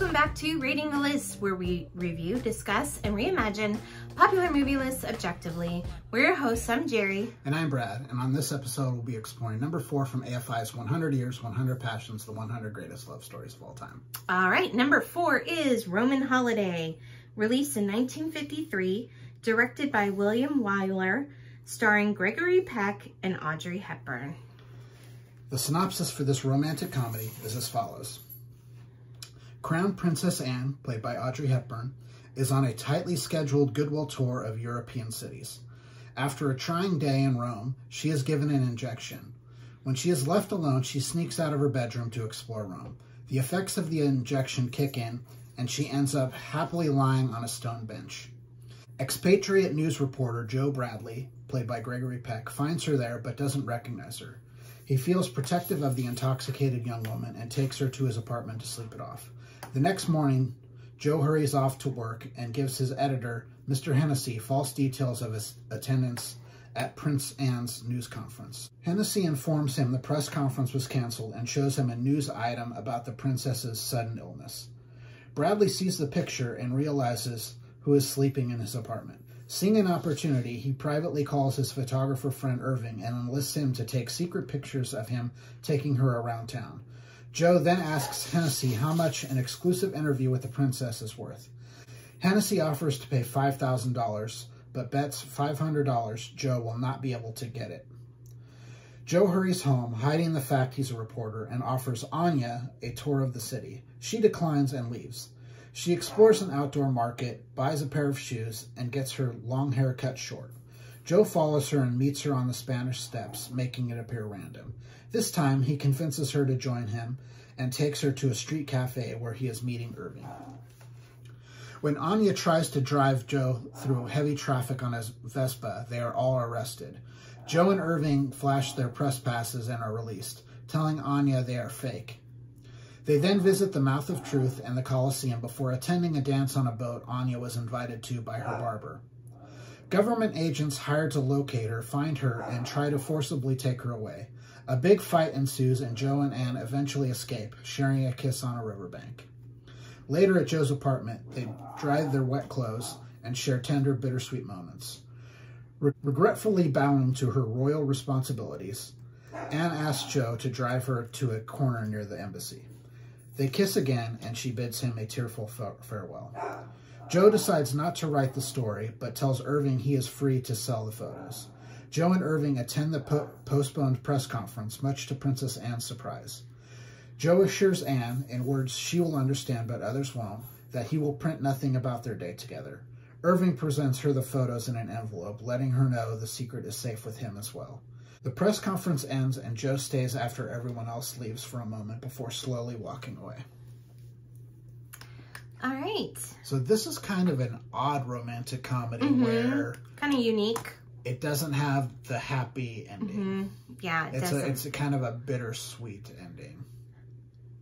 Welcome back to Rating the List, where we review, discuss, and reimagine popular movie lists objectively. We're your hosts. I'm Jerry. And I'm Brad. And on this episode, we'll be exploring number 4 from AFI's 100 Years, 100 Passions, the 100 Greatest Love Stories of All Time. All right, number 4 is Roman Holiday, released in 1953, directed by William Wyler, starring Gregory Peck and Audrey Hepburn. The synopsis for this romantic comedy is as follows. Crown Princess Anne, played by Audrey Hepburn, is on a tightly scheduled goodwill tour of European cities. After a trying day in Rome, she is given an injection. When she is left alone, she sneaks out of her bedroom to explore Rome. The effects of the injection kick in, and she ends up happily lying on a stone bench. Expatriate news reporter Joe Bradley, played by Gregory Peck, finds her there but doesn't recognize her. He feels protective of the intoxicated young woman and takes her to his apartment to sleep it off. The next morning, Joe hurries off to work and gives his editor, Mr. Hennessy, false details of his attendance at Prince Anne's news conference. Hennessy informs him the press conference was canceled and shows him a news item about the princess's sudden illness. Bradley sees the picture and realizes who is sleeping in his apartment. Seeing an opportunity, he privately calls his photographer friend Irving and enlists him to take secret pictures of him taking her around town. Joe then asks Hennessy how much an exclusive interview with the princess is worth. Hennessy offers to pay $5,000, but bets $500 Joe will not be able to get it. Joe hurries home, hiding the fact he's a reporter, and offers Anya a tour of the city. She declines and leaves. She explores an outdoor market, buys a pair of shoes, and gets her long hair cut short. Joe follows her and meets her on the Spanish Steps, making it appear random. This time, he convinces her to join him and takes her to a street cafe where he is meeting Irving. When Anya tries to drive Joe through heavy traffic on his Vespa, they are all arrested. Joe and Irving flash their press passes and are released, telling Anya they are fake. They then visit the Mouth of Truth and the Colosseum before attending a dance on a boat Anya was invited to by her barber. Government agents hired to locate her, find her, and try to forcibly take her away. A big fight ensues and Joe and Anne eventually escape, sharing a kiss on a riverbank. Later at Joe's apartment, they dry their wet clothes and share tender, bittersweet moments. Regretfully bowing to her royal responsibilities, Anne asks Joe to drive her to a corner near the embassy. They kiss again, and she bids him a tearful farewell. Joe decides not to write the story, but tells Irving he is free to sell the photos. Joe and Irving attend the postponed press conference, much to Princess Anne's surprise. Joe assures Anne, in words she will understand but others won't, that he will print nothing about their day together. Irving presents her the photos in an envelope, letting her know the secret is safe with him as well. The press conference ends and Joe stays after everyone else leaves for a moment before slowly walking away. All right. So this is kind of an odd romantic comedy where... Kind of unique. It doesn't have the happy ending. Yeah, it doesn't. It's a kind of a bittersweet ending.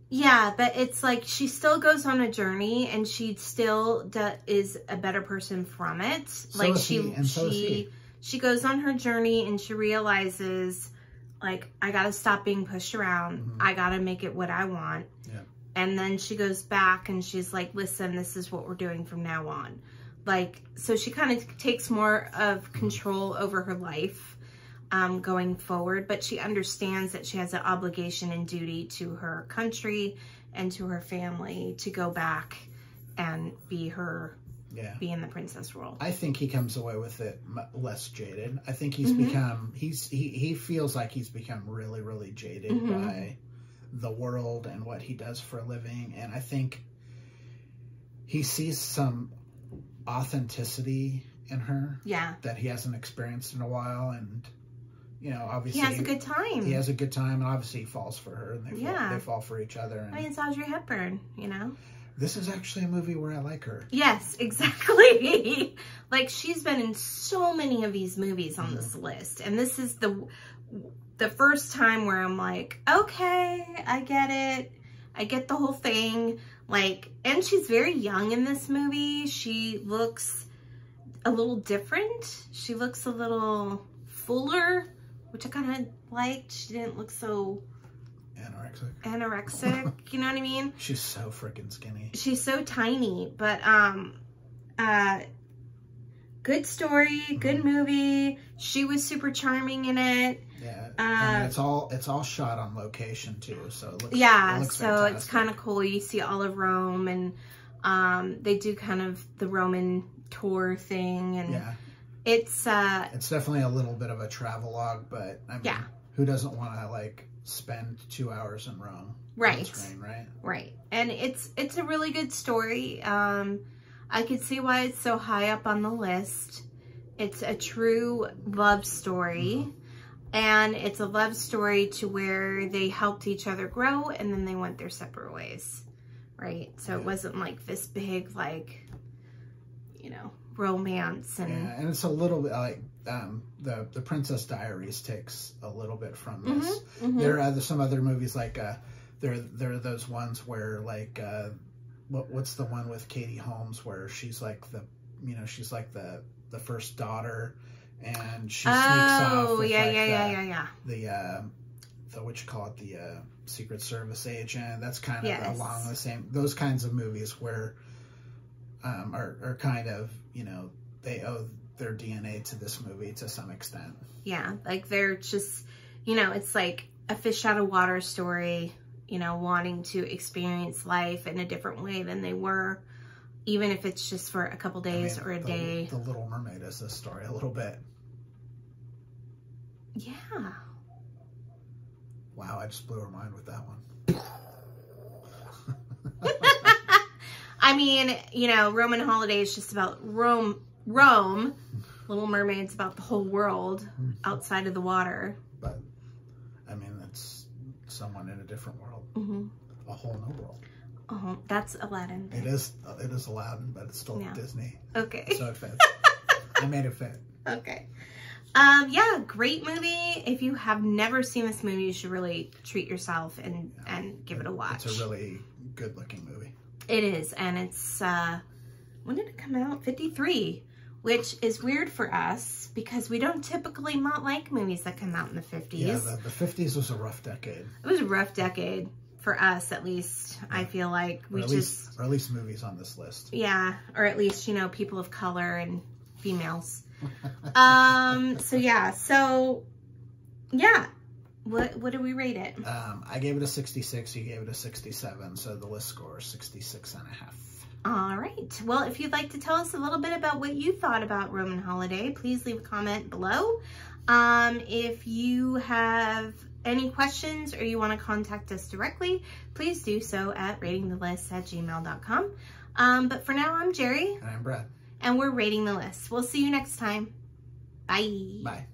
Yeah, but it's like she still goes on a journey and she still is a better person from it. Like she goes on her journey and she realizes, like, I got to stop being pushed around. I got to make it what I want. Yeah. And then she goes back and she's like, listen, this is what we're doing from now on. Like, so she kind of takes more of control over her life going forward, but she understands that she has an obligation and duty to her country and to her family to go back and be her, be in the princess role. I think he comes away with it less jaded. I think he's become, he feels like he's become really, really jaded by the world and what he does for a living. And I think he sees some authenticity in her that he hasn't experienced in a while, and you know, obviously he has a good time. He has a good time, and obviously he falls for her, and they fall for each other. And I mean, it's Audrey Hepburn, you know. This is actually a movie where I like her. Yes, exactly. Like, she's been in so many of these movies on this list, and this is the first time where I'm like, okay, I get it. I get the whole thing. Like, and she's very young in this movie. She looks a little different. She looks a little fuller, which I kind of liked. She didn't look so Anorexic. You know what I mean? She's so freaking skinny. She's so tiny, but good story, good movie. She was super charming in it. Yeah, and it's all shot on location too, so it looks so fantastic. it's kind of cool. You see all of Rome, and they do kind of the Roman tour thing, and it's definitely a little bit of a travelogue, but I mean, who doesn't want to like spend 2 hours in Rome? Right. Right. And it's a really good story. I could see why it's so high up on the list. It's a true love story. And it's a love story to where they helped each other grow and then they went their separate ways. Right? So it wasn't like this big, like, you know, romance. And it's a little bit like the Princess Diaries takes a little bit from this. There are some other movies like there are those ones where like what's the one with Katie Holmes where she's like she's like the first daughter and she sneaks off with the what you call it, the Secret Service agent. That's kind of along the same, those kinds of movies where are kind of, you know, they owe their DNA to this movie to some extent. Yeah, like they're just, you know, it's like a fish out of water story, you know, wanting to experience life in a different way than they were, even if it's just for a couple days or a day. The Little Mermaid is this story a little bit. Yeah. Wow, I just blew her mind with that one. I mean, you know, Roman Holiday is just about Rome. Little Mermaid's about the whole world outside of the water. But, I mean, it's someone in a different world. A whole new world. Oh, that's Aladdin. It is Aladdin, but it's still Disney. Okay. So it fits. I made it fit. Okay. Yeah, great movie. If you have never seen this movie, you should really treat yourself and give it a watch. It's a really good looking movie. It is, and it's, when did it come out? 53, which is weird for us because we don't typically not like movies that come out in the 50s. Yeah, the 50s was a rough decade. It was a rough decade for us, at least. I feel like or at least movies on this list. Yeah, or at least, you know, people of color and females. So yeah, what do we rate it? I gave it a 66, you gave it a 67, so the list score is 66.5. All right. Well, if you'd like to tell us a little bit about what you thought about Roman Holiday, please leave a comment below. If you have any questions or you want to contact us directly, please do so at ratingthelist@gmail.com. But for now, I'm Jerry. And I'm Brad. And we're Rating the List. We'll see you next time. Bye. Bye.